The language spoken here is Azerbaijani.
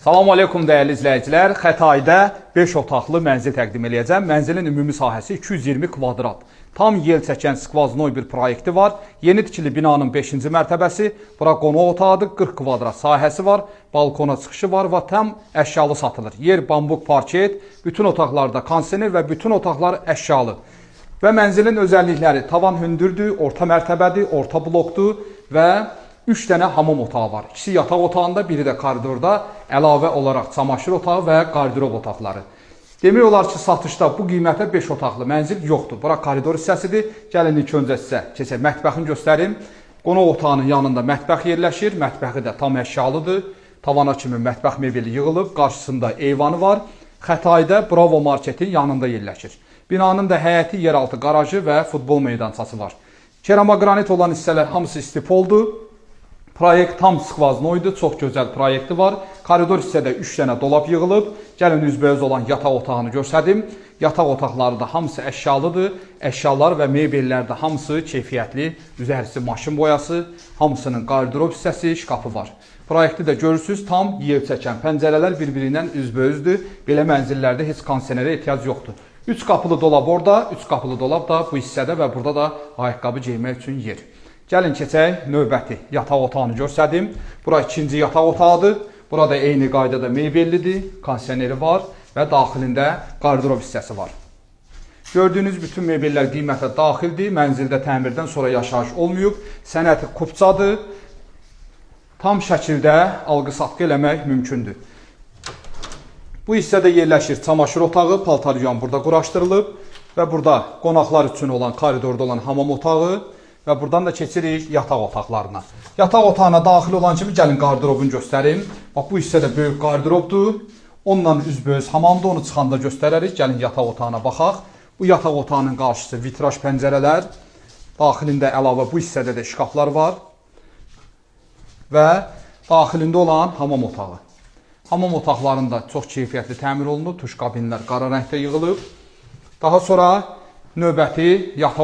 Salam aleykum dəyərli izləyicilər. Xətayda 5 otaqlı mənzil təqdim edəcəm. Mənzilin ümumi sahəsi 220 kvadrat. Tam yel çəkən skvaznoy bir proyekti var. Yeni tikili binanın 5-ci mərtəbəsi. Bura qonaq otağıdır. 40 kvadrat sahəsi var. Balkona çıxışı var və tam əşyalı satılır. Yer bambuk parket. Bütün otaqlarda kondisioner və bütün otaqlar əşyalı. Və mənzilin özəllikləri tavan hündürdür, orta mərtəbədir, orta blokdur və 3 dənə hamam otağı var. İkisi yataq otağında, biri də koridorda, əlavə olaraq çamaşır otağı və qardirob otaqları. Demək olar ki, satışda bu qiymətə 5 otaqlı mənzil yoxdur. Bura koridor hissəsidir. Gəlin ilk öncə sizə keçək, mətbəxini göstərim. Qonaq otağının yanında mətbəx yerləşir. Mətbəxi də tam əşyalıdır. Tavana kimi mətbəx mebeli yığılıb, qarşısında eyvanı var. Xətayda Bravo marketin yanında yerləşir. Binanın da həyəti, yeraltı qarajı və futbol meydançası var. Keramogranit olan hissələr hamısı istipoldur. Proyekt tam skvaznoydu, çox gözəl proyekti var. Koridor hissədə 3 dənə dolab yığılıb. Gəlin üzbəüz olan yataq otağını göstərdim. Yataq otaqları da hamısı əşyalıdır. Əşyalar və mebellər də hamısı keyfiyyətli. Üzərisi maşın boyası, hamısının qardirob hissəsi, şkafı var. Proyekti də görürsünüz, tam yer çəkən pəncərələr bir-birindən üzbəüzdür. Belə mənzillərdə heç kondisionerə ehtiyac yoxdur. 3 qapılı dolab orada, 3 qapılı dolab da bu hissədə və burada da ayaqqabı geymək üçün yer. Gəlin keçək növbəti yataq otağını göstərdim. Bura ikinci yataq otağıdır. Burada eyni qaydada mebellidir, kondisioneri var və daxilində qardirob hissəsi var. Gördüyünüz bütün mebellər qiymətə daxildir. Mənzildə təmirdən sonra yaşayış olmayıb. Sənəti kupçadır. Tam şəkildə alqı-satqı eləmək mümkündür. Bu hissədə yerləşir çamaşır otağı, paltaryan burada quraşdırılıb və burada qonaqlar üçün olan koridorda olan hamam otağı və buradan da keçirik yataq otaqlarına. Yataq otağına daxil olan kimi gəlin qardirobunu göstərim. Bax, bu hissədə böyük qardirobdur. Onunla üzbəüz hamamda, onu çıxanda göstərərik. Gəlin yataq otağına baxaq. Bu yataq otağının qarşısı vitraj pəncərələr. Daxilində əlavə bu hissədə də şkaflar var. Və daxilində olan hamam otağı. Hamam otaqlarında çox keyfiyyətli təmir olunub. Tuş kabinlər qara rəngdə yığılıb. Daha sonra növbəti yataq